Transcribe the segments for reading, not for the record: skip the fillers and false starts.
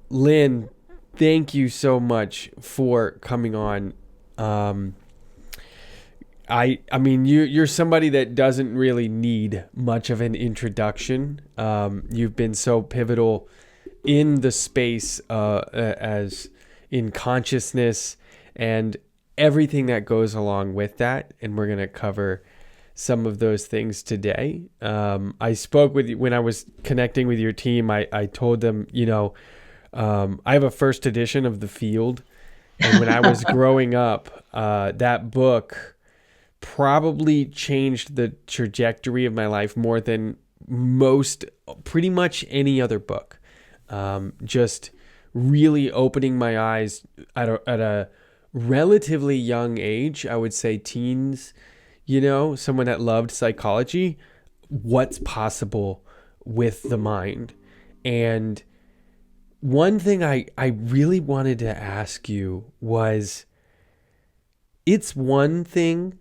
Lynn, thank you so much for coming on. Um, I mean, you're somebody that doesn't really need much of an introduction. You've been so pivotal in the space as in consciousness and everything that goes along with that. And we're going to cover some of those things today. I spoke with you when I was connecting with your team. I told them, I have a first edition of The Field. And when I was growing up, that book probably changed the trajectory of my life more than pretty much any other book. Just really opening my eyes at a relatively young age, I would say teens, someone that loved psychology, what's possible with the mind. And one thing I really wanted to ask you was, it's one thing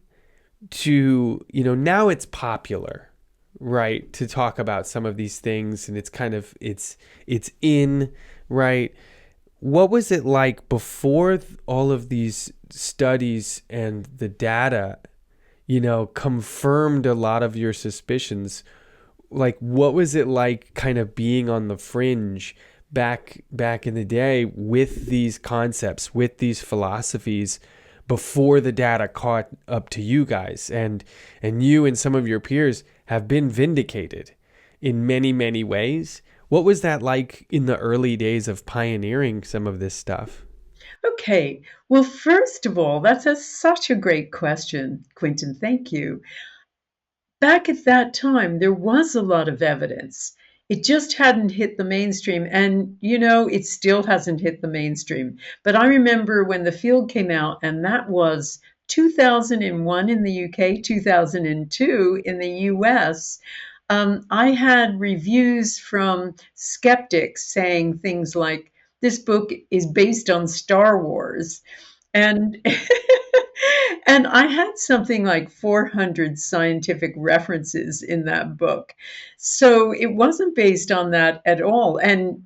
to, now it's popular, right, to talk about some of these things, and it's kind of, it's in, right? What was it like before all of these studies and the data, confirmed a lot of your suspicions? Like, what was it like kind of being on the fringe back in the day with these concepts, with these philosophies, before the data caught up to you guys, and you and some of your peers have been vindicated in many, many ways? What was that like in the early days of pioneering some of this stuff? Okay. Well, first of all, such a great question, Quentin. Thank you. Back at that time, there was a lot of evidence. It just hadn't hit the mainstream. And, it still hasn't hit the mainstream. But I remember when The Field came out, and that was 2001 in the UK, 2002 in the US. I had reviews from skeptics saying things like, this book is based on Star Wars. And and I had something like 400 scientific references in that book. So it wasn't based on that at all. And,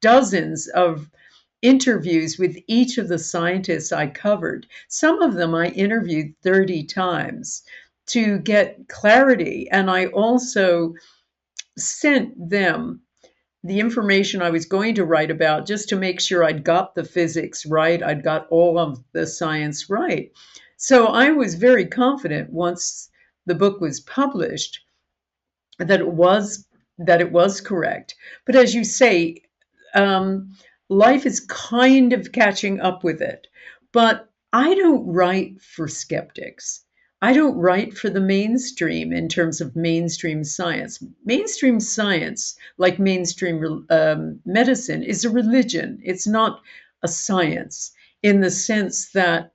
dozens of interviews with each of the scientists I covered. Some of them I interviewed 30 times to get clarity. And I also sent them the information I was going to write about just to make sure I'd got the physics right, I'd got all of the science right. So I was very confident once the book was published that it was correct. But as you say, life is kind of catching up with it. But I don't write for skeptics. I don't write for the mainstream in terms of mainstream science. Mainstream science, like mainstream medicine, is a religion. It's not a science in the sense that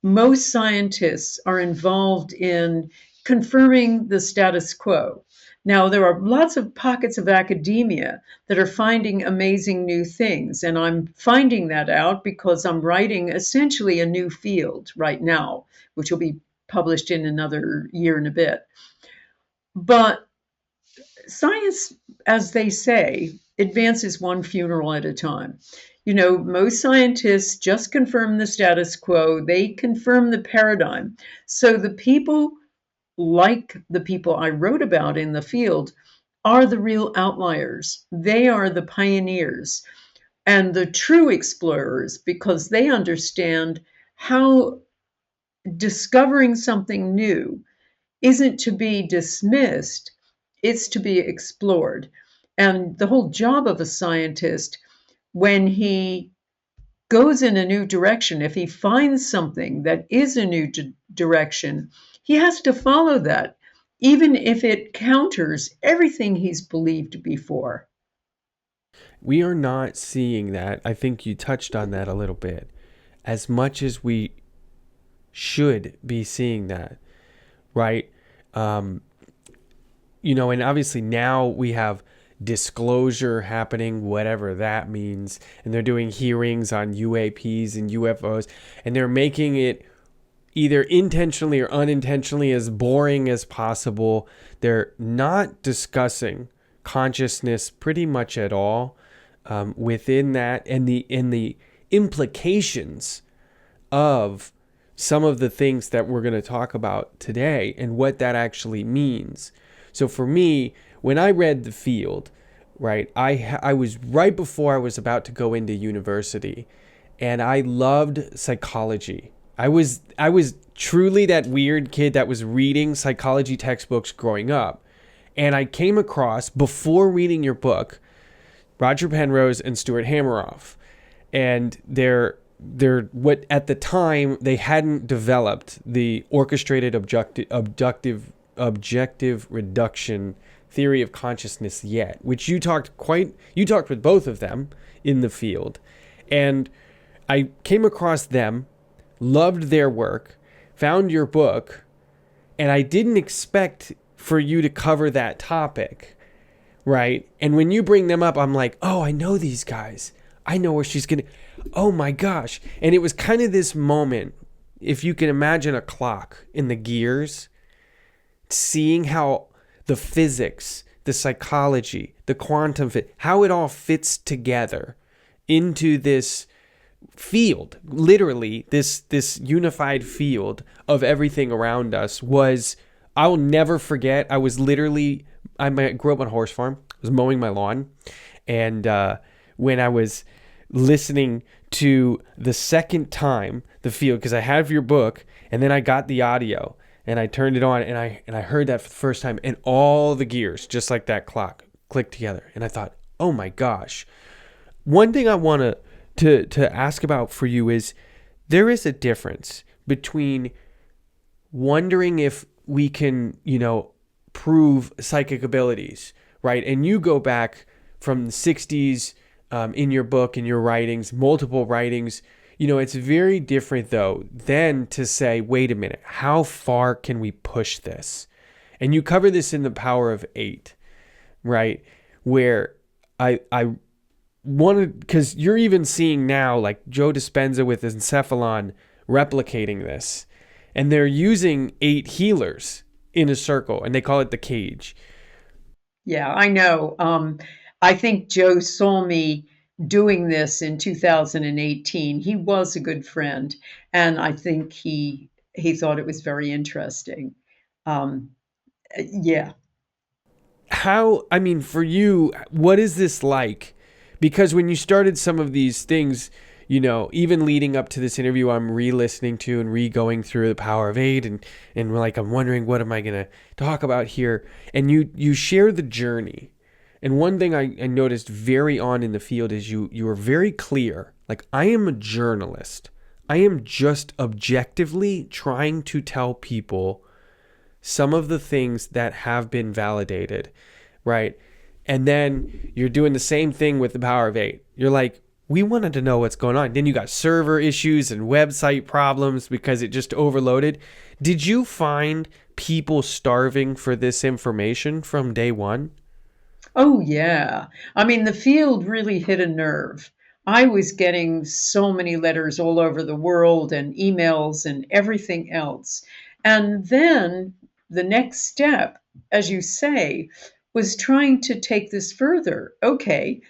most scientists are involved in confirming the status quo. Now, there are lots of pockets of academia that are finding amazing new things, and I'm finding that out because I'm writing essentially a new field right now, which will be published in another year and a bit. But science, as they say, advances one funeral at a time. Most scientists just confirm the status quo, they confirm the paradigm. So the people, like the people I wrote about in the field, are the real outliers. They are the pioneers and the true explorers because they understand how discovering something new isn't to be dismissed, it's to be explored. And the whole job of a scientist, when he goes in a new direction, if he finds something that is a new direction, he has to follow that, even if it counters everything he's believed before. We are not seeing that. I think you touched on that a little bit. As much as we should be seeing that, right? Um, and obviously now we have disclosure happening, whatever that means, and they're doing hearings on UAPs and UFOs, and they're making it either intentionally or unintentionally as boring as possible. They're not discussing consciousness pretty much at all. within that, and the implications of some of the things that we're going to talk about today and what that actually means. So for me, when I read The Field, right, I was right before I was about to go into university, and I loved psychology. I was truly that weird kid that was reading psychology textbooks growing up. And I came across, before reading your book, Roger Penrose and Stuart Hameroff. And they're what at the time they hadn't developed the orchestrated objective reduction theory of consciousness yet, which you talked with both of them in The Field. And I came across them, loved their work, found your book, and I didn't expect for you to cover that topic, right? And when you bring them up, I'm like, oh, I know these guys. I know where she's gonna. Oh my gosh. And it was kind of this moment, if you can imagine a clock in the gears, seeing how the physics, the psychology, the quantum fit, how it all fits together into this field, literally this unified field of everything around us. I'll never forget. I grew up on a horse farm. I was mowing my lawn, and when I was listening to the second time The Field, because I have your book, and then I got the audio and I turned it on, and I heard that for the first time, and all the gears, just like that clock, clicked together, and I thought, oh my gosh. One thing I want to ask about for you is, there is a difference between wondering if we can, prove psychic abilities, right? And you go back from the 60s in your book, in your writings, multiple writings. It's very different, though, than to say, wait a minute, how far can we push this? And you cover this in The Power of Eight, right? Where I wanted, because you're even seeing now, like Joe Dispenza with Encephalon replicating this. And they're using 8 healers in a circle, and they call it the cage. Yeah, I know. I think Joe saw me doing this in 2018. He was a good friend, and I think he thought it was very interesting. Um, yeah. For you, what is this like? Because when you started some of these things, even leading up to this interview, I'm re-listening to and re-going through The Power of Eight, and like, I'm wondering, what am I going to talk about here? And you share the journey. And one thing I noticed very on in The Field is you are very clear. Like, I am a journalist. I am just objectively trying to tell people some of the things that have been validated, right? And then you're doing the same thing with The Power of Eight. You're like, we wanted to know what's going on. Then you got server issues and website problems because it just overloaded. Did you find people starving for this information from day one? Oh, yeah. I mean, The Field really hit a nerve. I was getting so many letters all over the world and emails and everything else. And then the next step, as you say, was trying to take this further. Okay,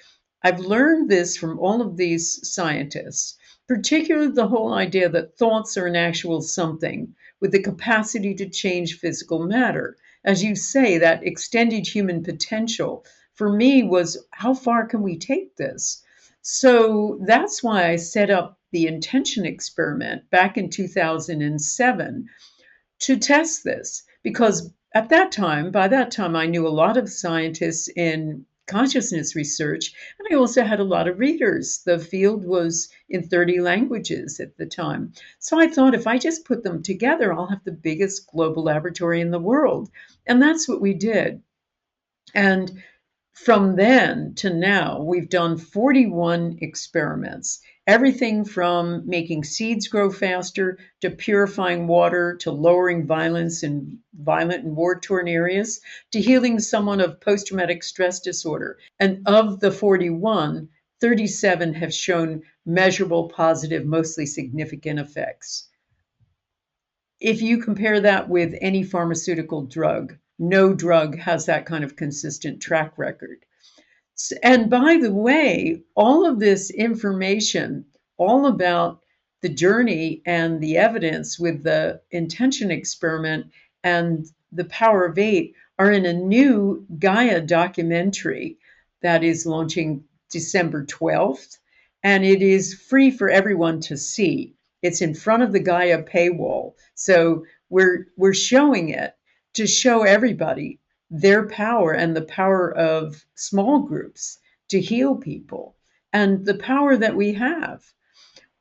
I've learned this from all of these scientists, particularly the whole idea that thoughts are an actual something with the capacity to change physical matter. As you say, that extended human potential for me was, how far can we take this? So that's why I set up the intention experiment back in 2007 to test this, because by that time, I knew a lot of scientists in consciousness research, and I also had a lot of readers. The field was in 30 languages at the time. So I thought, if I just put them together, I'll have the biggest global laboratory in the world. And that's what we did. And from then to now, we've done 41 experiments, everything from making seeds grow faster to purifying water to lowering violence in violent and war-torn areas to healing someone of post-traumatic stress disorder. And of the 41, 37 have shown measurable, positive, mostly significant effects. If you compare that with any pharmaceutical drug, no drug has that kind of consistent track record. And by the way, all of this information, all about the journey and the evidence with the intention experiment and the power of eight, are in a new Gaia documentary that is launching December 12th. And it is free for everyone to see. It's in front of the Gaia paywall. So we're showing it to show everybody their power and the power of small groups to heal people and the power that we have.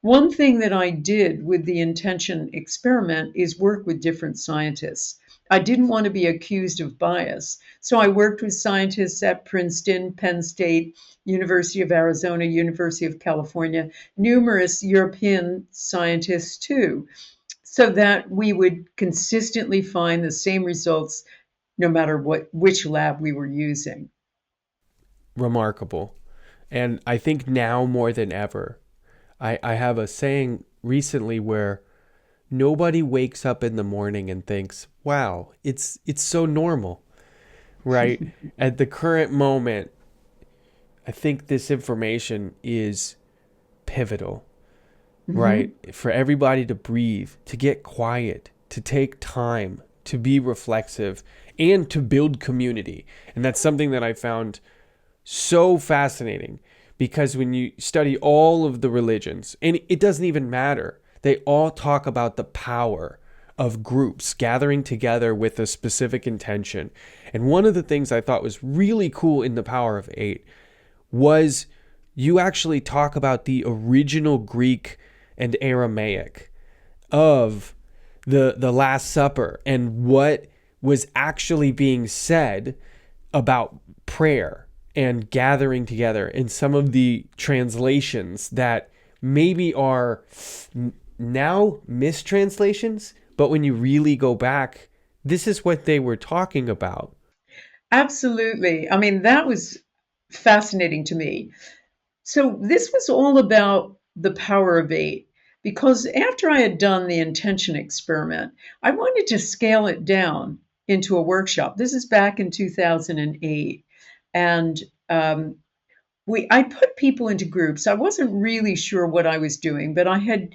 One thing that I did with the intention experiment is work with different scientists. I didn't want to be accused of bias. So I worked with scientists at Princeton, Penn State, University of Arizona, University of California, numerous European scientists too, so that we would consistently find the same results no matter which lab we were using. Remarkable. And I think now more than ever, I have a saying recently where nobody wakes up in the morning and thinks, wow, it's so normal, right? At the current moment, I think this information is pivotal, right? Mm-hmm. For everybody to breathe, to get quiet, to take time, to be reflexive, and to build community. And that's something that I found so fascinating, because when you study all of the religions, and it doesn't even matter, they all talk about the power of groups gathering together with a specific intention. And one of the things I thought was really cool in the power of eight was you actually talk about the original Greek and Aramaic of the Last Supper and what was actually being said about prayer and gathering together, in some of the translations that maybe are now mistranslations, but when you really go back, this is what they were talking about. Absolutely. I mean, that was fascinating to me. So, this was all about the power of eight, because after I had done the intention experiment, I wanted to scale it down into a workshop. This is back in 2008. And um, I put people into groups. I wasn't really sure what I was doing, but I had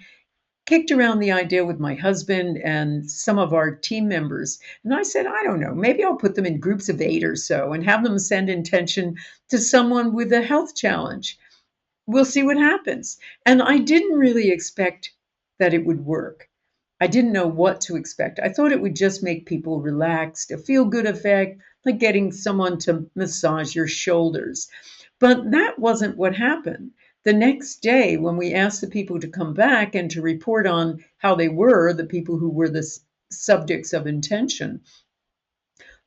kicked around the idea with my husband and some of our team members. And I said, I don't know, maybe I'll put them in groups of eight or so and have them send intention to someone with a health challenge. We'll see what happens. And I didn't really expect that it would work. I didn't know what to expect. I thought it would just make people relaxed, a feel good effect, like getting someone to massage your shoulders. But that wasn't what happened. The next day, when we asked the people to come back and to report on how they were, the people who were the subjects of intention,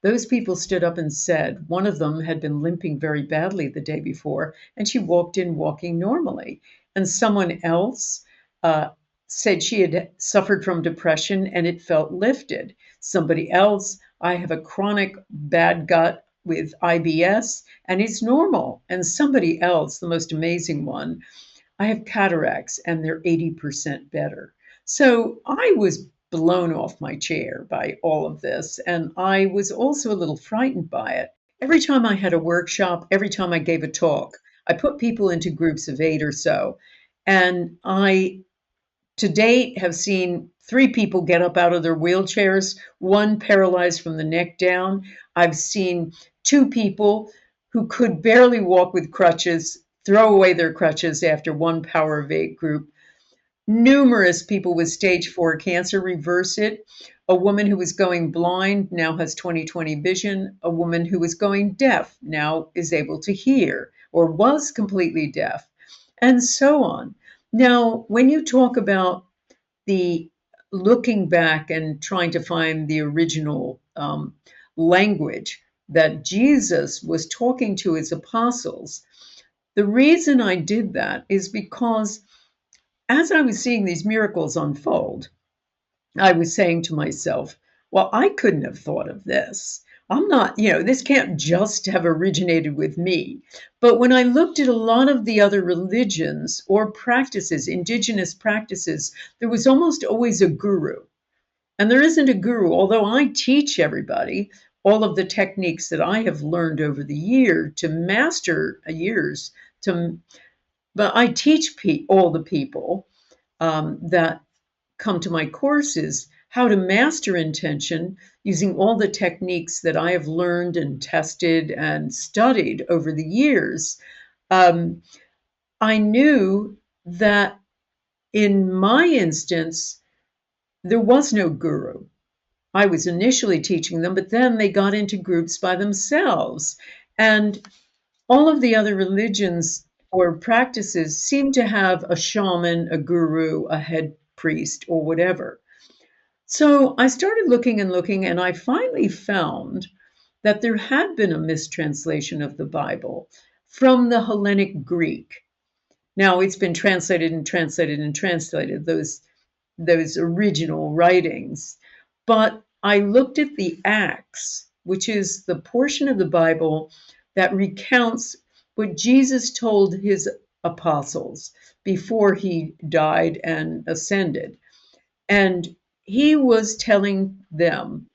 those people stood up and said one of them had been limping very badly the day before, and she walked in walking normally. And someone else said she had suffered from depression and it felt lifted. Somebody else, I have a chronic bad gut with IBS and it's normal. And somebody else, the most amazing one, I have cataracts and they're 80% better. So I was blown off my chair by all of this. And I was also a little frightened by it. Every time I had a workshop, every time I gave a talk, I put people into groups of eight or so. And I, to date, have seen three people get up out of their wheelchairs, one paralyzed from the neck down. I've seen two people who could barely walk with crutches throw away their crutches after one Power of Eight group. Numerous people with stage 4 cancer reverse it. A woman who was going blind now has 20/20 vision. A woman who was going deaf now is able to hear, or was completely deaf, and so on. Now, when you talk about the looking back and trying to find the original language that Jesus was talking to his apostles, the reason I did that is because as I was seeing these miracles unfold, I was saying to myself, well, I couldn't have thought of this. I'm not, this can't just have originated with me. But when I looked at a lot of the other religions or practices, indigenous practices, there was almost always a guru. And there isn't a guru, although I teach everybody. all of the techniques that I have learned over the year to master years to, but I teach all the people that come to my courses how to master intention using all the techniques that I have learned and tested and studied over the years. Um, I knew that in my instance, there was no guru. I was initially teaching them, but then they got into groups by themselves. And all of the other religions or practices seem to have a shaman, a guru, a head priest, or whatever. So I started looking and looking, and I finally found that there had been a mistranslation of the Bible from the Hellenic Greek. Now it's been translated and translated and translated, those original writings. But I looked at the Acts, which is the portion of the Bible that recounts what Jesus told his apostles before he died and ascended. And he was telling them,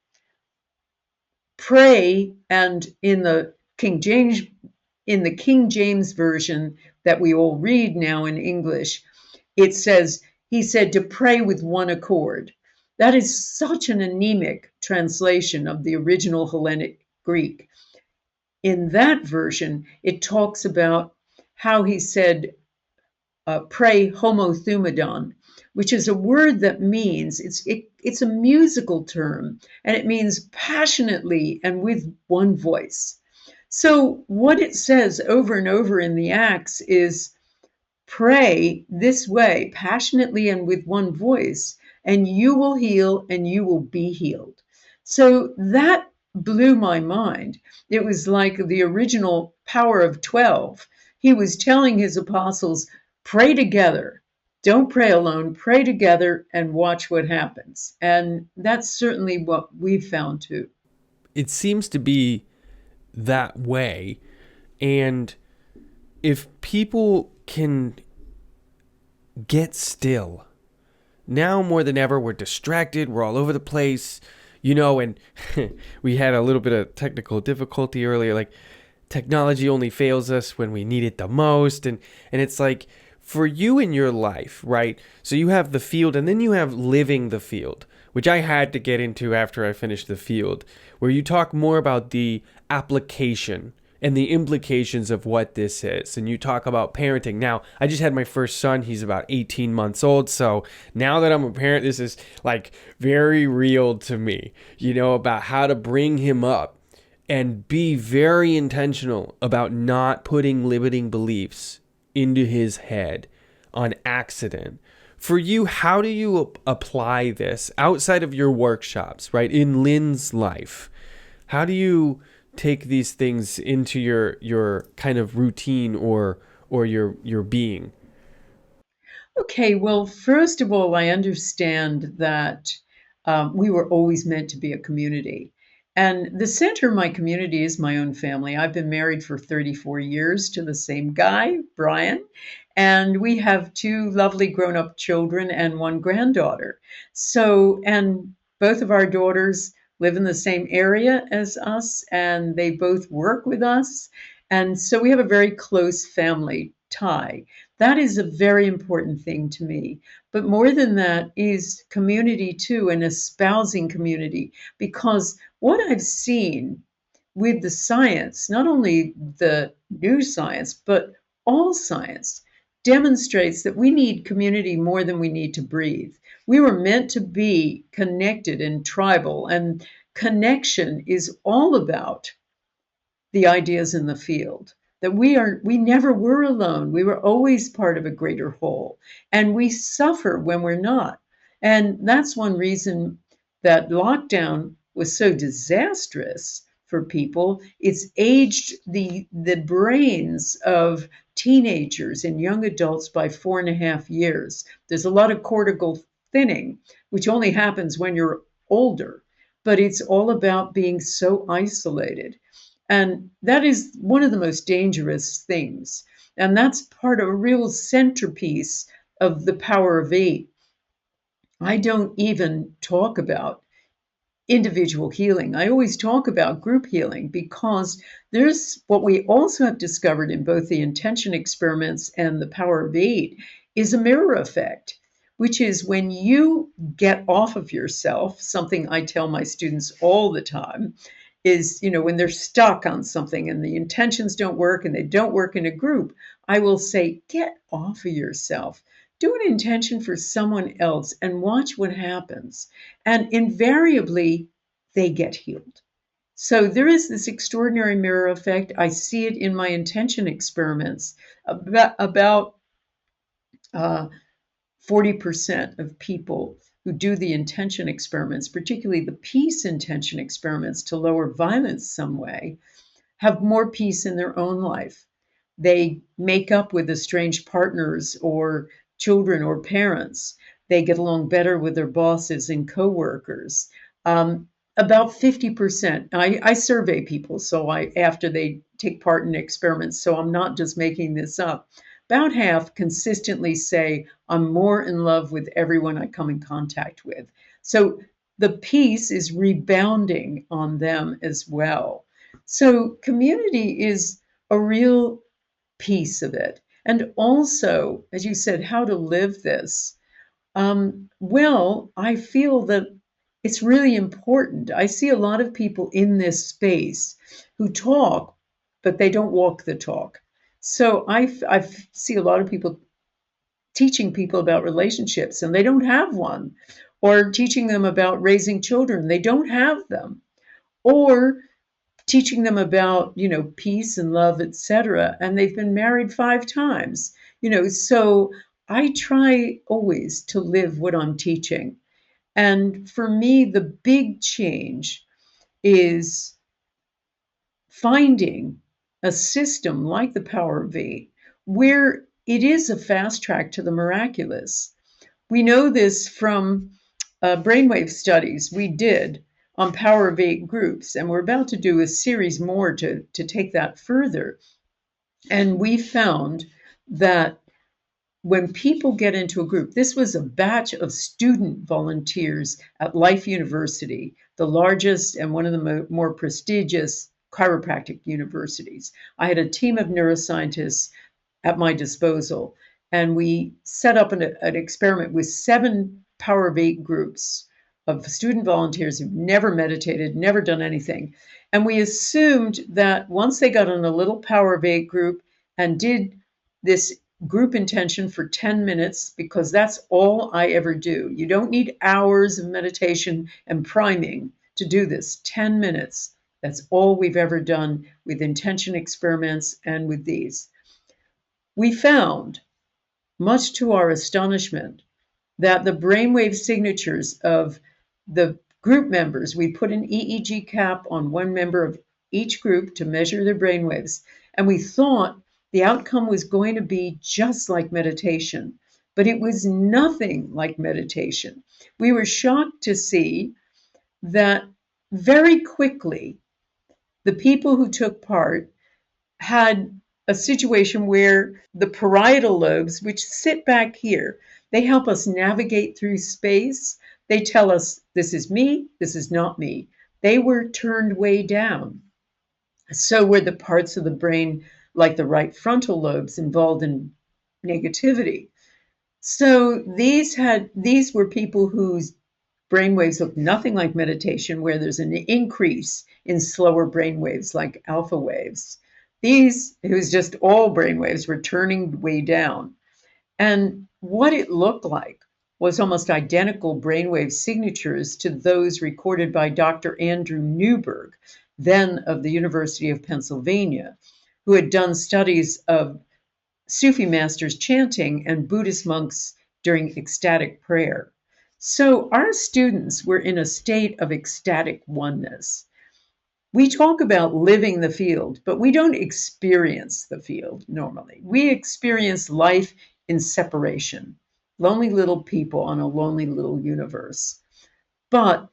pray, and in the King James version that we all read now in English, it says, he said to pray with one accord. That is such an anemic translation of the original Hellenic Greek. In that version, it talks about how he said, pray homothumadon, which is a word that means, it's a musical term, and it means passionately and with one voice. So what it says over and over in the Acts is, pray this way, passionately and with one voice, and you will heal and you will be healed. So that blew my mind. It was like the original Power of 12. He was telling his apostles, pray together. Don't pray alone, pray together and watch what happens. And that's certainly what we've found too. It seems to be that way. And if people can get still, now more than ever, we're distracted, we're all over the place, and we had a little bit of technical difficulty earlier. Like, technology only fails us when we need it the most. And it's like, for you in your life, right? So you have the field, and then you have living the field, which I had to get into after I finished the field, where you talk more about the application and the implications of what this is. And you talk about parenting. Now, I just had my first son. He's about 18 months old. So now that I'm a parent, this is like very real to me, about how to bring him up and be very intentional about not putting limiting beliefs into his head on accident. For you, how do you apply this outside of your workshops, right? In Lynne's life, how do you take these things into your kind of routine or your being? Okay, well, first of all, I understand that we were always meant to be a community. And the center of my community is my own family. I've been married for 34 years to the same guy, Brian, and we have two lovely grown up children and one granddaughter. So, and both of our daughters live in the same area as us, and they both work with us. And so we have a very close family tie. That is a very important thing to me. But more than that is community too, and espousing community, because what I've seen with the science, not only the new science, but all science, demonstrates that we need community more than we need to breathe. We were meant to be connected and tribal, and connection is all about the ideas in the field. That we never were alone. We were always part of a greater whole. And we suffer when we're not. And that's one reason that lockdown was so disastrous for people. It's aged the brains of teenagers and young adults by 4.5 years. There's a lot of cortical thinning, which only happens when you're older, but it's all about being so isolated. And that is one of the most dangerous things. And that's part of a real centerpiece of the power of eight. I don't even talk about individual healing. I always talk about group healing because there's what we also have discovered in both the intention experiments and the power of eight is a mirror effect, which is when you get off of yourself, something I tell my students all the time is, when they're stuck on something and the intentions don't work and they don't work in a group, I will say, get off of yourself. Do an intention for someone else and watch what happens. And invariably, they get healed. So there is this extraordinary mirror effect. I see it in my intention experiments. About 40% of people who do the intention experiments, particularly the peace intention experiments to lower violence some way, have more peace in their own life. They make up with estranged partners or children or parents. They get along better with their bosses and coworkers. About 50%. I survey people, so after they take part in experiments, so I'm not just making this up. About half consistently say, I'm more in love with everyone I come in contact with. So the peace is rebounding on them as well. So community is a real piece of it. And also, as you said, how to live this. Well, I feel that it's really important. I see a lot of people in this space who talk, but they don't walk the talk. So I see a lot of people teaching people about relationships and they don't have one, or teaching them about raising children, they don't have them, or teaching them about, peace and love, etc. And they've been married 5 times, so I try always to live what I'm teaching. And for me, the big change is finding a system like the power of eight, where it is a fast track to the miraculous. We know this from brainwave studies we did on power of eight groups, and we're about to do a series more to take that further. And we found that when people get into a group, this was a batch of student volunteers at Life University, the largest and one of the more prestigious chiropractic universities. I had a team of neuroscientists at my disposal, and we set up an experiment with 7 Power of Eight groups of student volunteers who've never meditated, never done anything. And we assumed that once they got in a little Power of Eight group and did this group intention for 10 minutes, because that's all I ever do. You don't need hours of meditation and priming to do this. 10 minutes. That's all we've ever done with intention experiments and with these. We found, much to our astonishment, that the brainwave signatures of the group members, we put an EEG cap on one member of each group to measure their brainwaves, and we thought the outcome was going to be just like meditation, but it was nothing like meditation. We were shocked to see that very quickly, the people who took part had a situation where the parietal lobes, which sit back here, they help us navigate through space. They tell us, this is me, this is not me. They were turned way down. So were the parts of the brain, like the right frontal lobes, involved in negativity. So these were people whose brainwaves look nothing like meditation, where there's an increase in slower brainwaves like alpha waves. It was just all brainwaves were turning way down. And what it looked like was almost identical brainwave signatures to those recorded by Dr. Andrew Newberg, then of the University of Pennsylvania, who had done studies of Sufi masters chanting and Buddhist monks during ecstatic prayer. So our students were in a state of ecstatic oneness. We talk about living the field, but we don't experience the field normally. We experience life in separation, lonely little people on a lonely little universe. But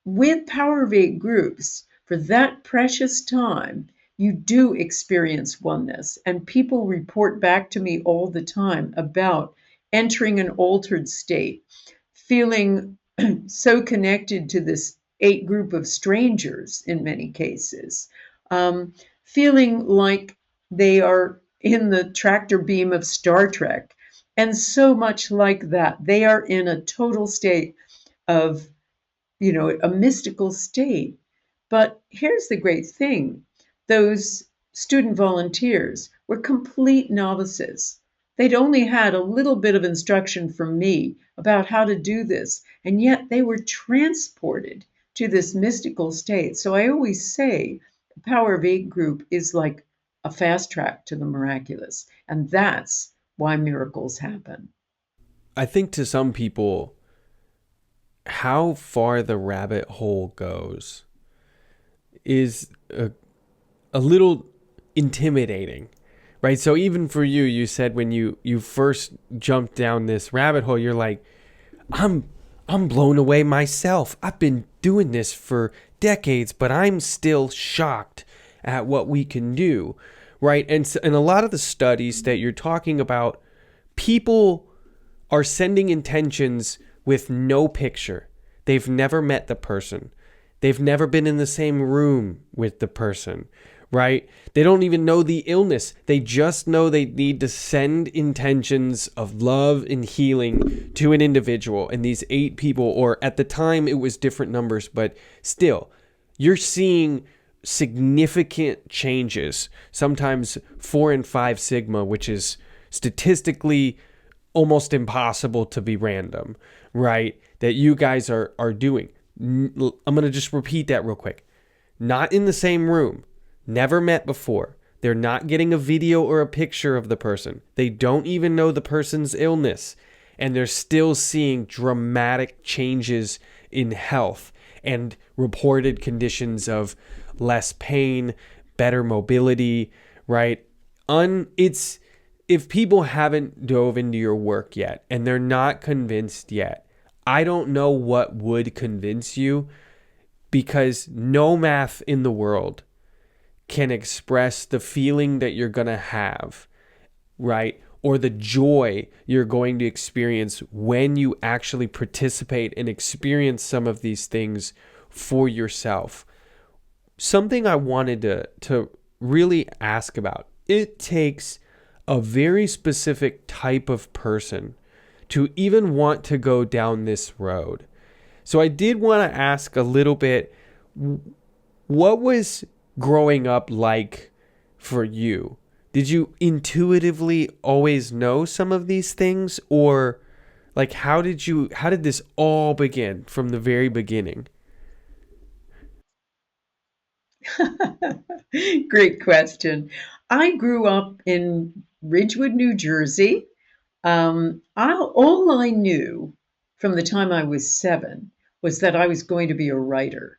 with Power of Eight groups, for that precious time, you do experience oneness. And people report back to me all the time about entering an altered state, feeling so connected to this a group of strangers in many cases, feeling like they are in the tractor beam of Star Trek. And so much like that, they are in a total state of, a mystical state. But here's the great thing: those student volunteers were complete novices. They'd only had a little bit of instruction from me about how to do this, and yet they were transported to this mystical state. So I always say the Power of Eight group is like a fast track to the miraculous, and that's why miracles happen. I think to some people, how far the rabbit hole goes is a little intimidating, right? So even for you, you said when you first jumped down this rabbit hole, you're like, I'm blown away myself. I've been doing this for decades, but I'm still shocked at what we can do, right? And a lot of the studies that you're talking about, people are sending intentions with no picture. They've never met the person. They've never been in the same room with the person, right? They don't even know the illness. They just know they need to send intentions of love and healing to an individual. And these 8 people, or at the time it was different numbers, but still, you're seeing significant changes, sometimes 4 and 5 sigma, which is statistically almost impossible to be random, right? That you guys are doing. I'm going to just repeat that real quick. Not in the same room, never met before. They're not getting a video or a picture of the person. They don't even know the person's illness. And they're still seeing dramatic changes in health and reported conditions of less pain, better mobility, right? If people haven't dove into your work yet and they're not convinced yet, I don't know what would convince you, because no math in the world can express the feeling that you're going to have, right? Or the joy you're going to experience when you actually participate and experience some of these things for yourself. Something I wanted to really ask about. It takes a very specific type of person to even want to go down this road. So I did want to ask a little bit, what was growing up like for you? Did you intuitively always know some of these things, or like how did this all begin from the very beginning? Great question. I grew up in Ridgewood, New Jersey. All I knew from the time I was 7 was that I was going to be a writer.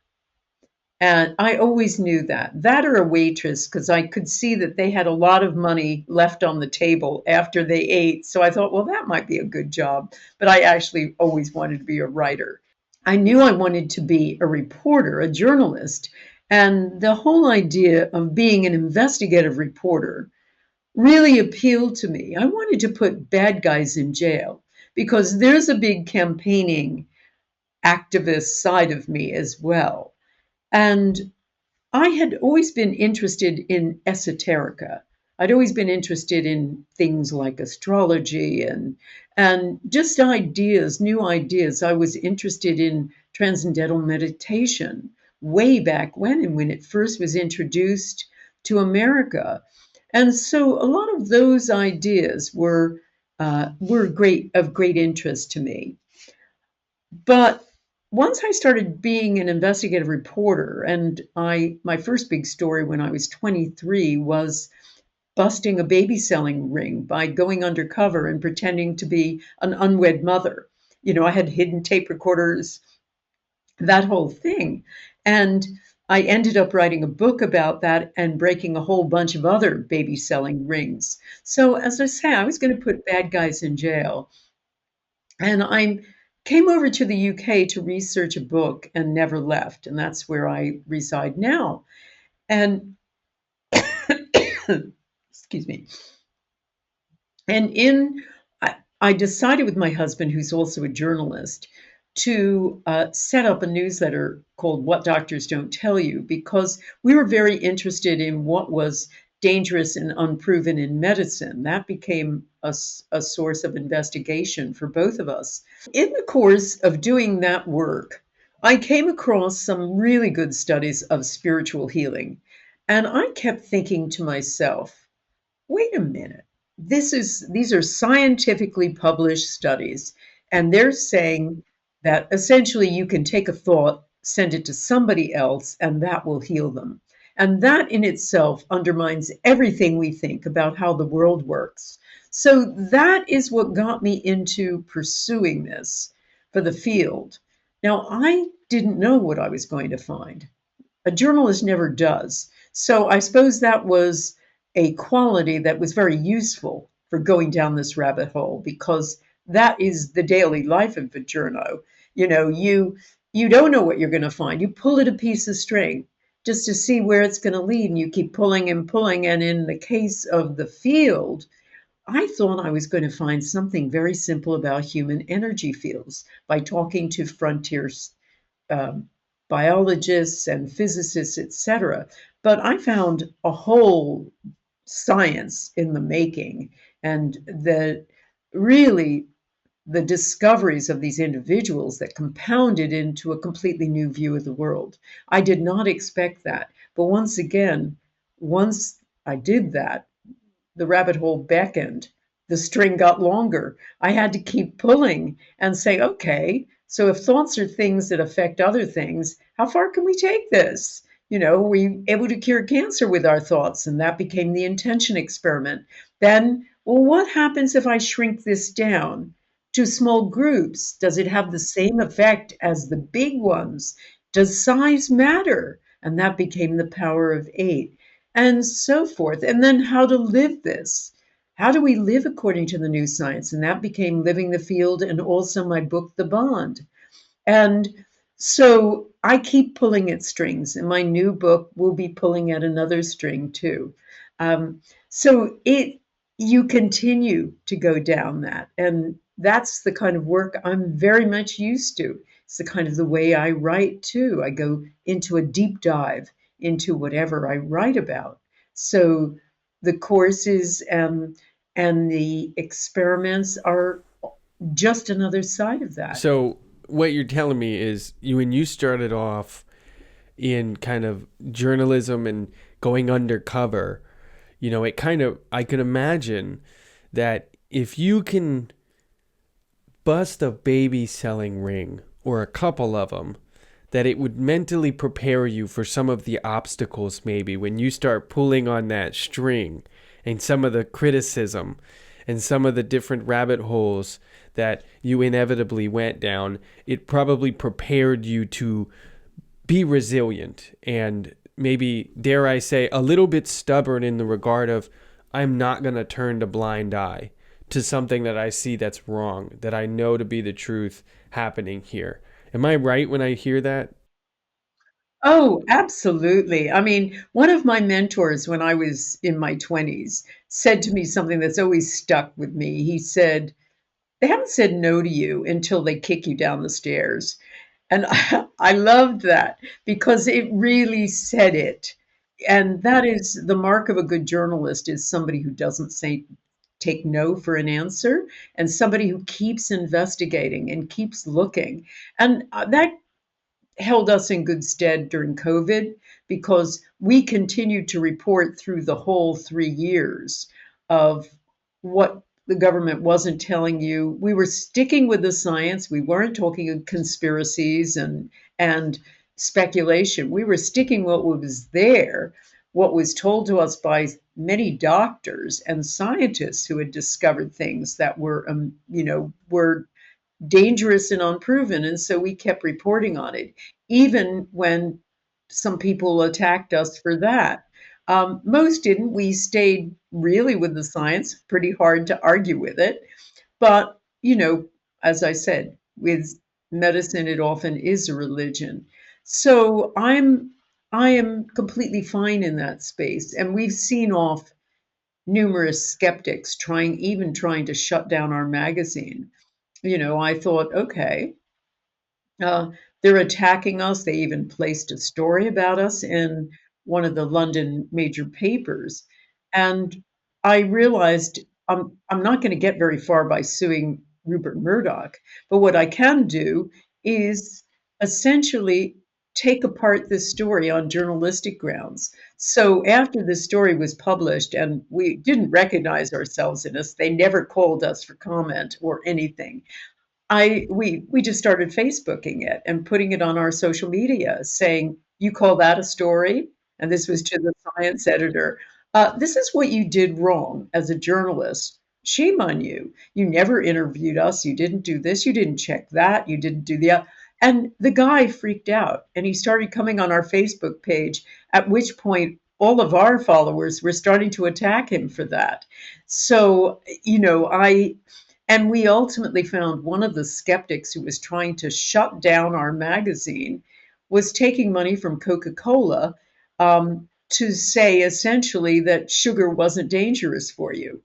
And I always knew that or a waitress, because I could see that they had a lot of money left on the table after they ate. So I thought, well, that might be a good job. But I actually always wanted to be a writer. I knew I wanted to be a reporter, a journalist. And the whole idea of being an investigative reporter really appealed to me. I wanted to put bad guys in jail because there's a big campaigning activist side of me as well. And I had always been interested in esoterica. I'd always been interested in things like astrology and just ideas, new ideas. I was interested in transcendental meditation way back when, and when it first was introduced to America. And so a lot of those ideas were great interest to me. But once I started being an investigative reporter, and my first big story when I was 23 was busting a baby selling ring by going undercover and pretending to be an unwed mother. I had hidden tape recorders, that whole thing. And I ended up writing a book about that and breaking a whole bunch of other baby selling rings. So, as I say, I was going to put bad guys in jail. And I came over to the UK to research a book and never left. And that's where I reside now. And excuse me. And I decided with my husband, who's also a journalist, to set up a newsletter called What Doctors Don't Tell You, because we were very interested in what was dangerous and unproven in medicine. That became a source of investigation for both of us. In the course of doing that work, I came across some really good studies of spiritual healing. And I kept thinking to myself, wait a minute. These are scientifically published studies, and they're saying that essentially you can take a thought, send it to somebody else, and that will heal them. And that in itself undermines everything we think about how the world works. So that is what got me into pursuing this for the field. Now, I didn't know what I was going to find. A journalist never does. So I suppose that was a quality that was very useful for going down this rabbit hole, because that is the daily life of a journo. You don't know what you're going to find. You pull at a piece of string just to see where it's going to lead, and you keep pulling and pulling. And in the case of the field, I thought I was going to find something very simple about human energy fields by talking to frontier um, biologists and physicists, etc. But I found a whole science in the making, and the really the discoveries of these individuals that compounded into a completely new view of the world. I did not expect that. But once again, once I did that, the rabbit hole beckoned. The string got longer. I had to keep pulling and say, okay, so if thoughts are things that affect other things, how far can we take this? We able to cure cancer with our thoughts, and that became the intention experiment. Then, well, what happens if I shrink this down to small groups? Does it have the same effect as the big ones? Does size matter? And that became the power of eight, and so forth. And then how to live this. How do we live according to the new science? And that became Living the Field, and also my book, The Bond. And so I keep pulling at strings, and my new book will be pulling at another string too. Um, so you continue to go down that, and that's the kind of work I'm very much used to. It's the kind of the way I write too. I go into a deep dive into whatever I write about. So the courses and the experiments are just another side of that. So what you're telling me is when you started off in kind of journalism and going undercover, it kind of, I can imagine that if you can bust a baby selling ring or a couple of them, that it would mentally prepare you for some of the obstacles maybe when you start pulling on that string, and some of the criticism and some of the different rabbit holes that you inevitably went down. It probably prepared you to be resilient and maybe, dare I say, a little bit stubborn in the regard of, I'm not going to turn a blind eye to something that I see that's wrong, that I know to be the truth happening here. Am I right when I hear that? Oh, absolutely. I mean, one of my mentors when I was in my 20s said to me something that's always stuck with me. He said, they haven't said no to you until they kick you down the stairs. And I loved that because it really said it. And that is the mark of a good journalist, is somebody who doesn't say take no for an answer, and somebody who keeps investigating and keeps looking. And that held us in good stead during COVID, because we continued to report through the whole 3 years of what the government wasn't telling you. We were sticking with the science. We weren't talking conspiracies and speculation. We were sticking what was there, what was told to us by many doctors and scientists who had discovered things that were dangerous and unproven. And so we kept reporting on it, even when some people attacked us for that. Most didn't. We stayed really with the science, pretty hard to argue with it. But, as I said, with medicine, it often is a religion. So I am completely fine in that space. And we've seen off numerous skeptics trying to shut down our magazine. I thought, okay, Uh, they're attacking us. They even placed a story about us in one of the London major papers. And I realized I'm not going to get very far by suing Rupert Murdoch. But what I can do is essentially take apart this story on journalistic grounds. So after the story was published and we didn't recognize ourselves in us, they never called us for comment or anything. We just started Facebooking it and putting it on our social media, saying, "You call that a story?" And this was to the science editor. This is what you did wrong as a journalist. Shame on you. You never interviewed us. You didn't do this. You didn't check that. You didn't do the. And the guy freaked out and he started coming on our Facebook page, at which point all of our followers were starting to attack him for that. So, and we ultimately found one of the skeptics who was trying to shut down our magazine was taking money from Coca Cola to say essentially that sugar wasn't dangerous for you.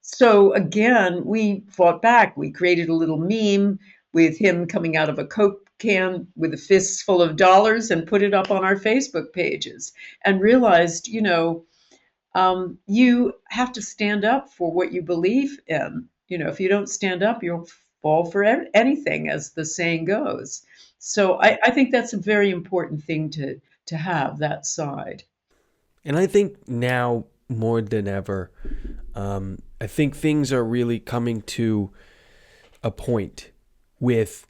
So again, we fought back. We created a little meme with him coming out of a Coke can with a fist full of dollars and put it up on our Facebook pages and realized, you have to stand up for what you believe in. If you don't stand up, you'll fall for anything, as the saying goes. So I think that's a very important thing to have that side. And I think now more than ever, I think things are really coming to a point with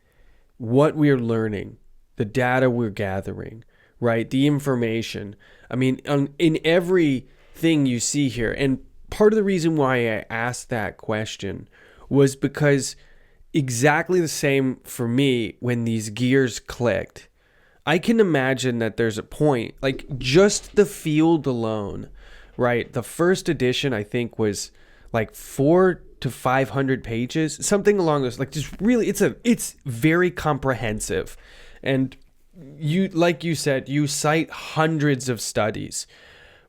what we're learning, the data we're gathering, right? The information. I mean, in everything you see here, and part of the reason why I asked that question was because exactly the same for me when these gears clicked. I can imagine that there's a point, like just the field alone, right? The first edition, I think, was like 400 to 500 pages, something along those. Like, just really, it's very comprehensive, and like you said, you cite hundreds of studies.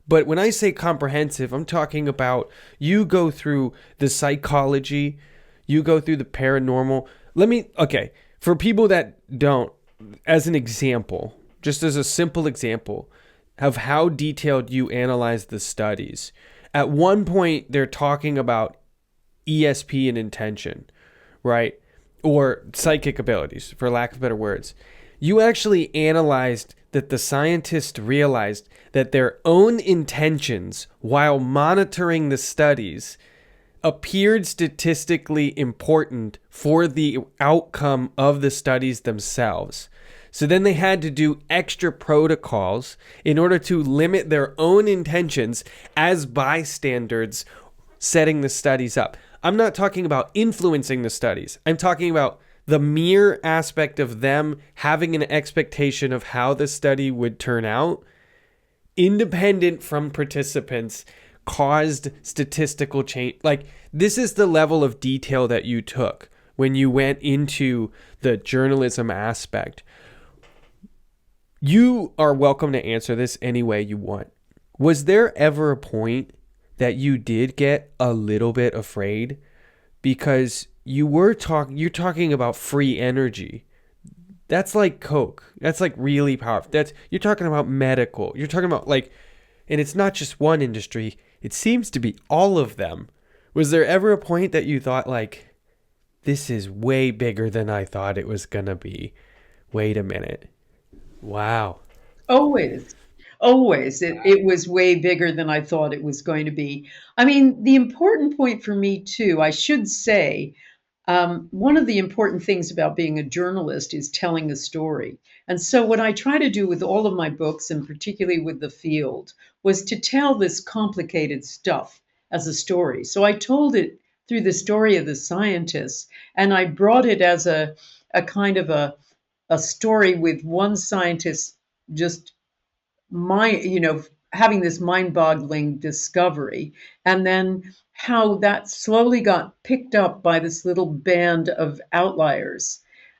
But when I say comprehensive, I'm talking about you go through the psychology, you go through the paranormal. Okay, for people that don't, as an example, just as a simple example of how detailed you analyze the studies. At one point, they're talking about ESP and intention, right? Or psychic abilities, for lack of better words. You actually analyzed that the scientists realized that their own intentions while monitoring the studies appeared statistically important for the outcome of the studies themselves. So then they had to do extra protocols in order to limit their own intentions as bystanders setting the studies up. I'm not talking about influencing the studies. I'm talking about the mere aspect of them having an expectation of how the study would turn out, independent from participants, caused statistical change. Like, this is the level of detail that you took when you went into the journalism aspect. You are welcome to answer this any way you want. Was there ever a point that you did get a little bit afraid? Because you're talking about free energy. That's like Coke. That's like really powerful. You're talking about medical. You're talking about and it's not just one industry. It seems to be all of them. Was there ever a point that you thought this is way bigger than I thought it was gonna be? Wait a minute. Wow. Always. Always. It was way bigger than I thought it was going to be. I mean, the important point for me, too, I should say, one of the important things about being a journalist is telling a story. And so, what I try to do with all of my books, and particularly with The Field, was to tell this complicated stuff as a story. So, I told it through the story of the scientists, and I brought it as a kind of a story with one scientist just having this mind-boggling discovery, and then how that slowly got picked up by this little band of outliers.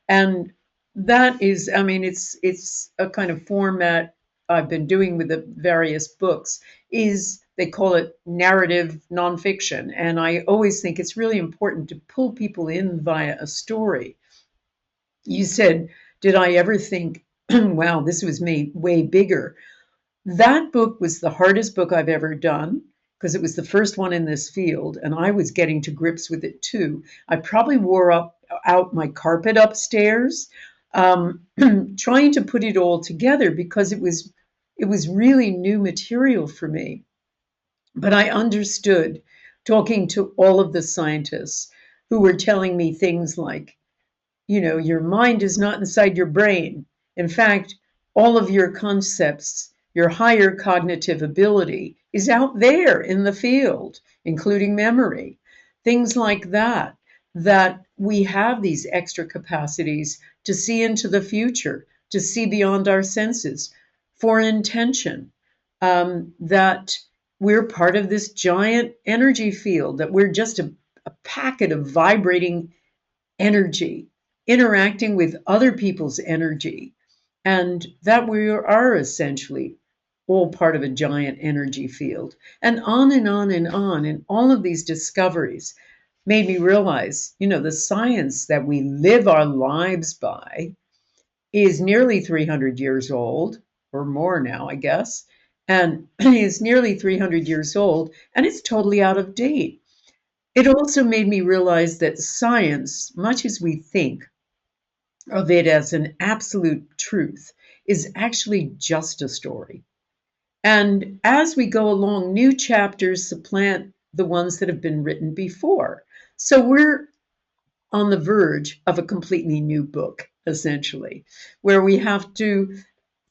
And that is, I mean, it's a kind of format I've been doing with the various books, is they call it narrative nonfiction. And I always think it's really important to pull people in via a story. You said did I ever think, wow, this was made way bigger. That book was the hardest book I've ever done because it was the first one in this field, and I was getting to grips with it too. I probably wore out my carpet upstairs, trying to put it all together because it was really new material for me. But I understood, talking to all of the scientists who were telling me things like, your mind is not inside your brain. In fact, all of your concepts, your higher cognitive ability is out there in the field, including memory. Things like that we have these extra capacities to see into the future, to see beyond our senses for intention, that we're part of this giant energy field, that we're just a packet of vibrating energy interacting with other people's energy, and that we are essentially all part of a giant energy field, and on and on and on. And all of these discoveries made me realize, the science that we live our lives by is nearly 300 years old, or more now, I guess, and is nearly 300 years old, and it's totally out of date. It also made me realize that science, much as we think of it as an absolute truth, is actually just a story. And as we go along, new chapters supplant the ones that have been written before. So we're on the verge of a completely new book, essentially, where we have to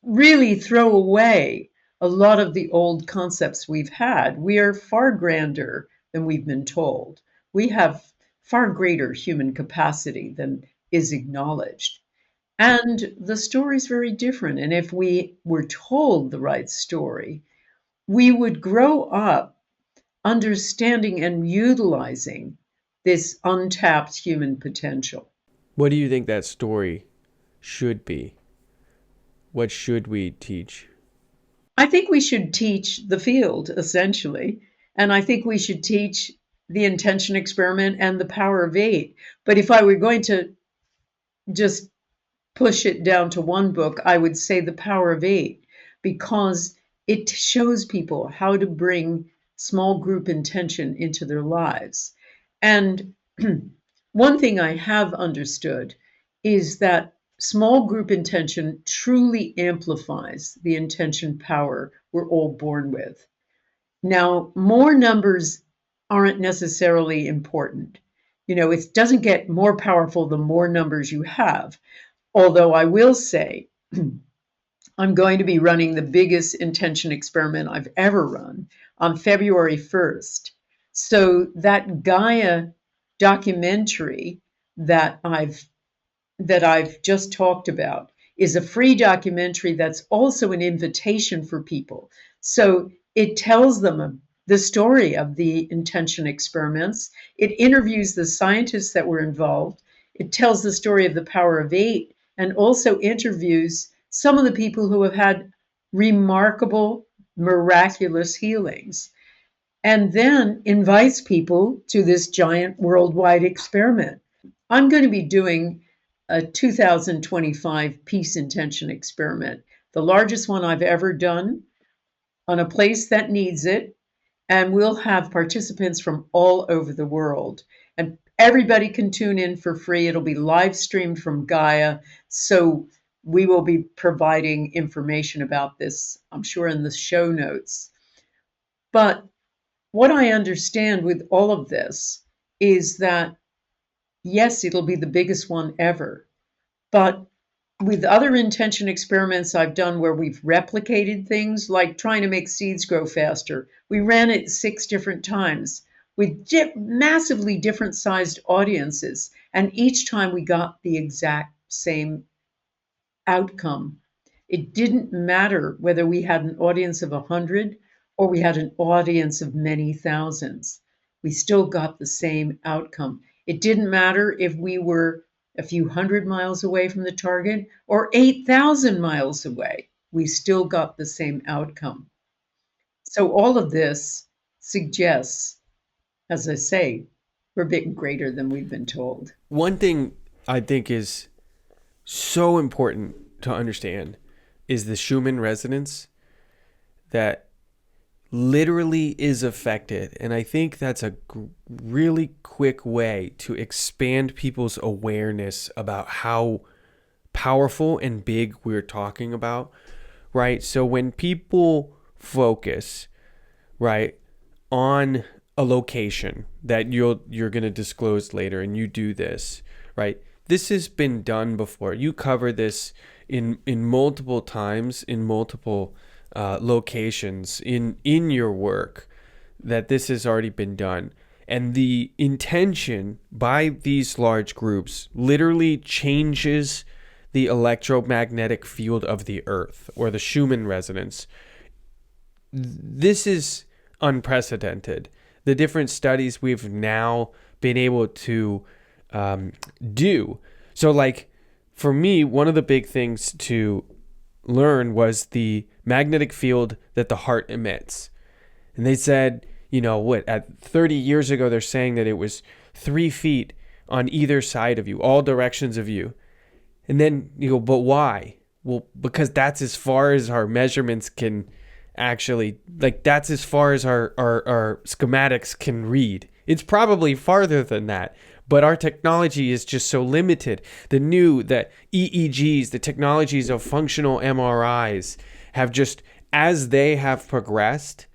really throw away a lot of the old concepts we've had. We are far grander than we've been told. We have far greater human capacity than is acknowledged. And the story is very different. And if we were told the right story, we would grow up understanding and utilizing this untapped human potential. What do you think that story should be? What should we teach? I think we should teach the field, essentially. And I think we should teach the intention experiment and the power of eight. But if I were going to just push it down to one book, I would say The Power of Eight, because it shows people how to bring small group intention into their lives. And one thing I have understood is that small group intention truly amplifies the intention power we're all born with. Now, more numbers aren't necessarily important. It doesn't get more powerful the more numbers you have. Although I will say, I'm going to be running the biggest intention experiment I've ever run on February 1st. So that Gaia documentary that I've just talked about is a free documentary that's also an invitation for people. So it tells them the story of the intention experiments. It interviews the scientists that were involved. It tells the story of the power of eight, and also interviews some of the people who have had remarkable, miraculous healings, and then invites people to this giant worldwide experiment. I'm going to be doing a 2025 peace intention experiment, the largest one I've ever done, on a place that needs it. And we'll have participants from all over the world. And everybody can tune in for free. It'll be live streamed from Gaia. So we will be providing information about this, I'm sure, in the show notes. But what I understand with all of this is that, yes, it'll be the biggest one ever. But with other intention experiments I've done where we've replicated things, like trying to make seeds grow faster, we ran it 6 different times with massively different sized audiences. And each time we got the exact same outcome. It didn't matter whether we had an audience of 100 or we had an audience of many thousands. We still got the same outcome. It didn't matter if we were a few hundred miles away from the target or 8,000 miles away. We still got the same outcome. So all of this suggests, as I say, we're a bit greater than we've been told. One thing I think is so important to understand is the Schumann resonance that literally is affected. And I think that's a really quick way to expand people's awareness about how powerful and big we're talking about, right? So when people focus, right, on a location that you're going to disclose later, and you do this, right? This has been done before. You cover this in multiple times, in multiple locations in your work, that this has already been done. And the intention by these large groups literally changes the electromagnetic field of the earth, or the Schumann resonance. This is unprecedented. The different studies we've now been able to do. So, like, for me, one of the big things to learn was the magnetic field that the heart emits. And they said, at 30 years ago, they're saying that it was 3 feet on either side of you, all directions of you. And then you go, but why? Well, because that's as far as our measurements can actually, like, that's as far as our schematics can read. It's probably farther than that, but our technology is just so limited. The EEGs, the technologies of functional MRIs have just, as they have progressed,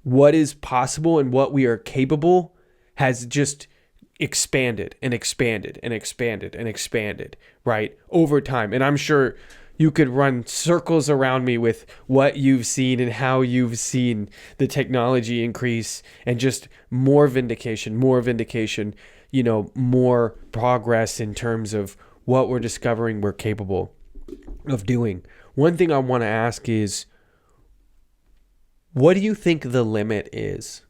what is possible and what we are capable has just expanded and expanded and expanded and expanded, right, over time. And I'm sure you could run circles around me with what you've seen and how you've seen the technology increase, and just more vindication, more progress in terms of what we're discovering we're capable of doing. One thing I want to ask is, what do you think the limit is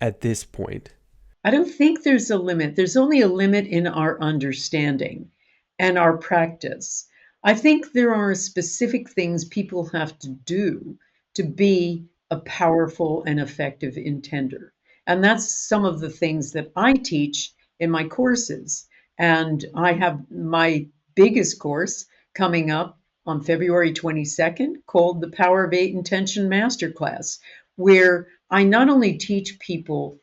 at this point? I don't think there's a limit. There's only a limit in our understanding and our practice. I think there are specific things people have to do to be a powerful and effective intender. And that's some of the things that I teach in my courses. And I have my biggest course coming up on February 22nd, called the Power of 8 Intention Masterclass, where I not only teach people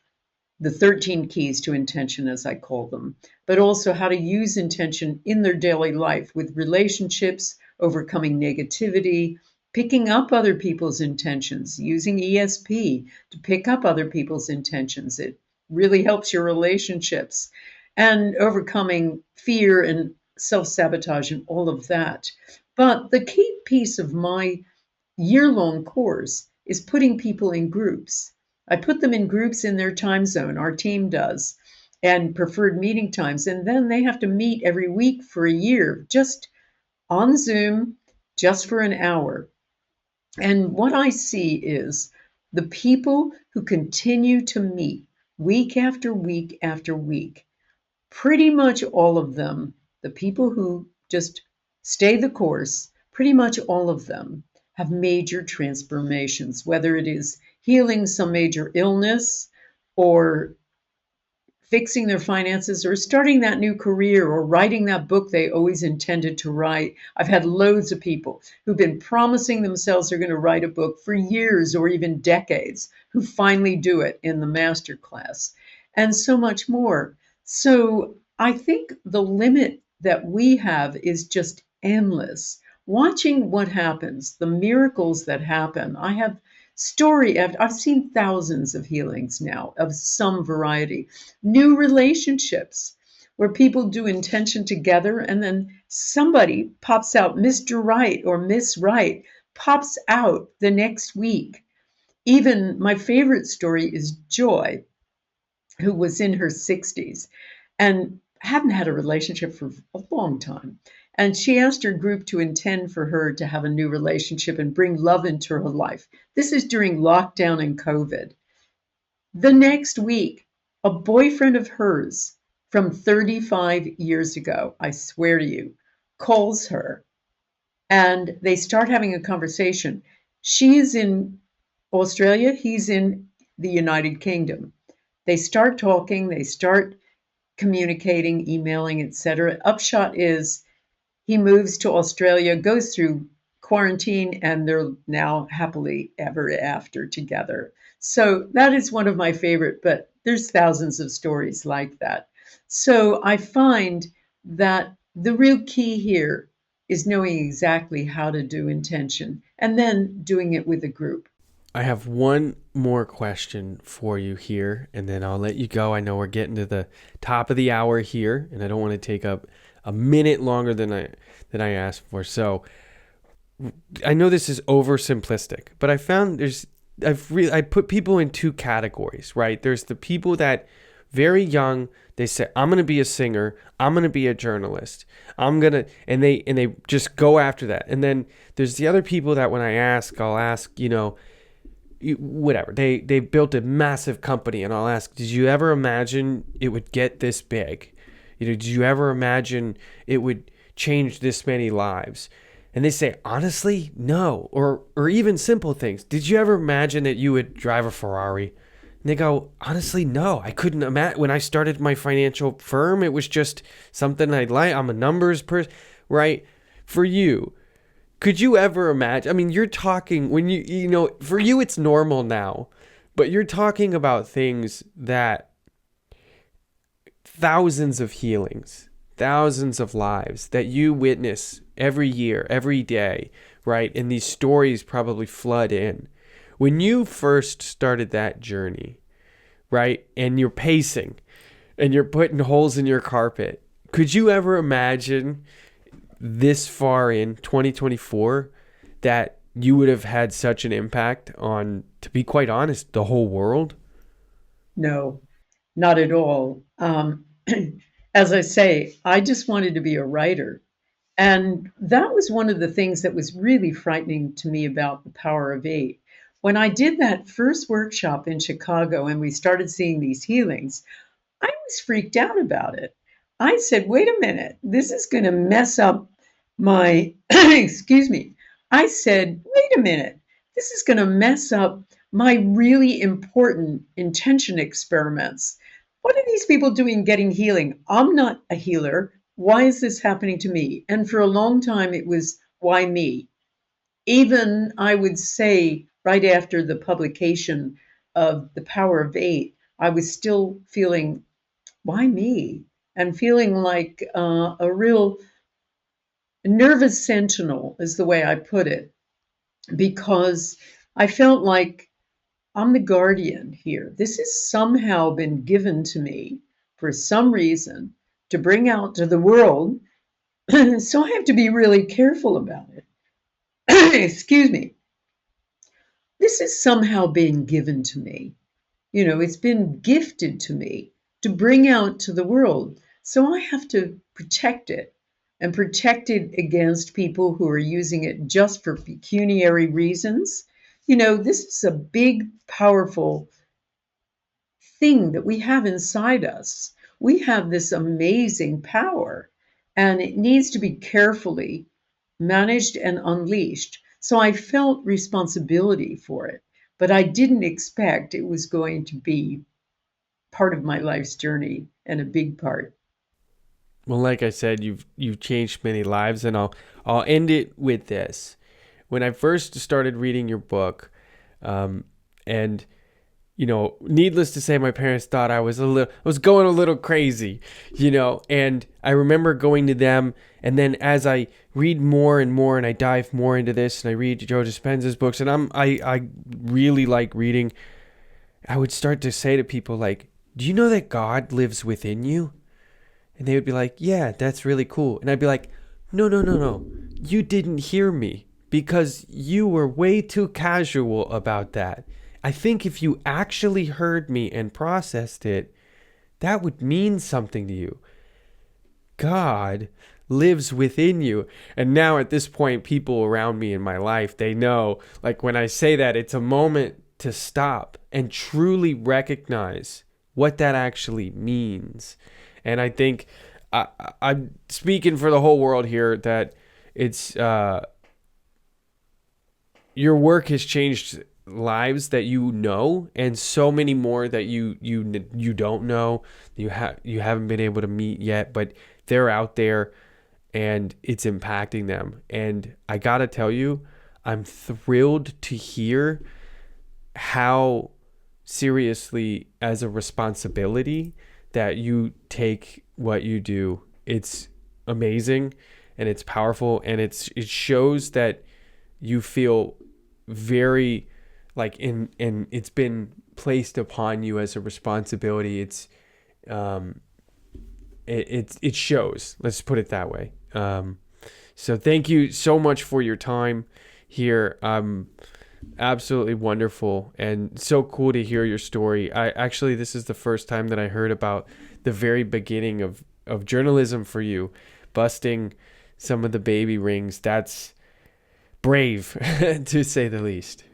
the 13 keys to intention, as I call them, but also how to use intention in their daily life with relationships, overcoming negativity, picking up other people's intentions, using ESP to pick up other people's intentions. It really helps your relationships, and overcoming fear and self sabotage and all of that. But the key piece of my year-long course is putting people in groups. I put them in groups in their time zone, our team does, and preferred meeting times. And then they have to meet every week for a year, just on Zoom, just for an hour. And what I see is the people who continue to meet week after week after week, pretty much all of them, the people who just stay the course, pretty much all of them have major transformations, whether it is healing some major illness, or fixing their finances, or starting that new career, or writing that book they always intended to write. I've had loads of people who've been promising themselves they're going to write a book for years or even decades, who finally do it in the master class, and so much more. So I think the limit that we have is just endless. Watching what happens, the miracles that happen. I've seen thousands of healings now of some variety. New relationships where people do intention together, and then somebody pops out, Mr. Right or Miss Right pops out the next week. Even my favorite story is Joy, who was in her 60s and hadn't had a relationship for a long time. And she asked her group to intend for her to have a new relationship and bring love into her life. This is during lockdown and COVID. The next week, a boyfriend of hers from 35 years ago, I swear to you, calls her, and they start having a conversation. She is in Australia, he's in the United Kingdom. They start talking, they start communicating, emailing, etc. Upshot is He moves to Australia, goes through quarantine, and they're now happily ever after together. So that is one of my favorite, but there's thousands of stories like that. So I find that the real key here is knowing exactly how to do intention and then doing it with a group. I have one more question for you here, and then I'll let you go. I know we're getting to the top of the hour here, and I don't want to take up a minute longer than I asked for. So I know this is oversimplistic, but I found I put people in two categories, right? There's the people that very young, they say, I'm going to be a singer, I'm going to be a journalist. And they just go after that. And then there's the other people that when I'll ask, whatever. They built a massive company, and I'll ask, did you ever imagine it would get this big? Did you ever imagine it would change this many lives? And they say, honestly, no. Or even simple things. Did you ever imagine that you would drive a Ferrari? And they go, honestly, no. I couldn't imagine. When I started my financial firm, it was just something I'd like. I'm a numbers person, right? For you, could you ever imagine? I mean, you're talking when for you, it's normal now, but you're talking about things that thousands of healings, thousands of lives that you witness every year, every day, right? And these stories probably flood in. When you first started that journey, right? And you're pacing and you're putting holes in your carpet, could you ever imagine this far in 2024 that you would have had such an impact on, to be quite honest, the whole world? No, not at all. As I say, I just wanted to be a writer. And that was one of the things that was really frightening to me about the power of eight. When I did that first workshop in Chicago and we started seeing these healings, I was freaked out about it. I said, wait a minute, this is going to mess up my, excuse me. I said, wait a minute, this is going to mess up my really important intention experiments. What are these people doing getting healing? I'm not a healer. Why is this happening to me? And for a long time, it was, why me? Even I would say, right after the publication of The Power of Eight, I was still feeling, why me? And feeling like a real nervous sentinel, is the way I put it, because I felt like I'm the guardian here. This has somehow been given to me for some reason to bring out to the world. So I have to be really careful about it. Excuse me. This is somehow being given to me. It's been gifted to me to bring out to the world. So I have to protect it and protect it against people who are using it just for pecuniary reasons. This is a big, powerful thing that we have inside us. We have this amazing power, and it needs to be carefully managed and unleashed. So I felt responsibility for it, but I didn't expect it was going to be part of my life's journey and a big part. Well, like I said, you've changed many lives, and I'll end it with this. When I first started reading your book, and needless to say, my parents thought I was going a little crazy, and I remember going to them. And then as I read more and more and I dive more into this and I read Joe Dispenza's books, and I really like reading, I would start to say to people like, do you know that God lives within you? And they would be like, yeah, that's really cool. And I'd be like, no, no, no, no. You didn't hear me because you were way too casual about that. I think if you actually heard me and processed it, that would mean something to you. God lives within you. And now at this point, people around me in my life, they know, like when I say that, it's a moment to stop and truly recognize what that actually means. And I think I'm speaking for the whole world here that it's your work has changed lives that and so many more that you don't know, you haven't been able to meet yet, but they're out there. and it's impacting them. And I gotta tell you, I'm thrilled to hear how seriously as a responsibility that you take what you do. It's amazing and it's powerful, and it shows that you feel very like in it's been placed upon you as a responsibility. It's um it shows, let's put it that way. So thank you so much for your time here. Absolutely wonderful and so cool to hear your story. I actually, this is the first time that I heard about the very beginning of journalism for you, busting some of the baby rings. That's brave to say the least.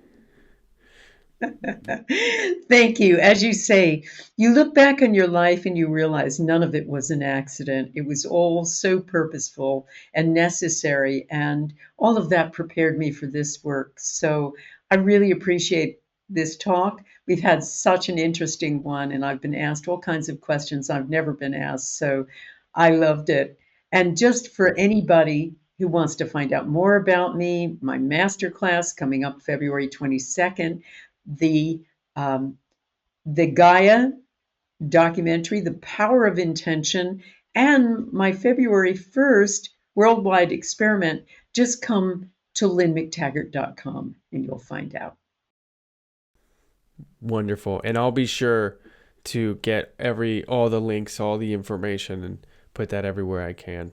Thank you. As you say, you look back on your life and you realize none of it was an accident. It was all so purposeful and necessary, and all of that prepared me for this work. So I really appreciate this talk. We've had such an interesting one, and I've been asked all kinds of questions I've never been asked. So I loved it. And just for anybody who wants to find out more about me, my masterclass coming up February 22nd, the um, the Gaia documentary, The Power of Intention, and my February 1st worldwide experiment. Just come to lynnmctaggart.com and you'll find out. Wonderful. And I'll be sure to get all the links, all the information, and put that everywhere I can.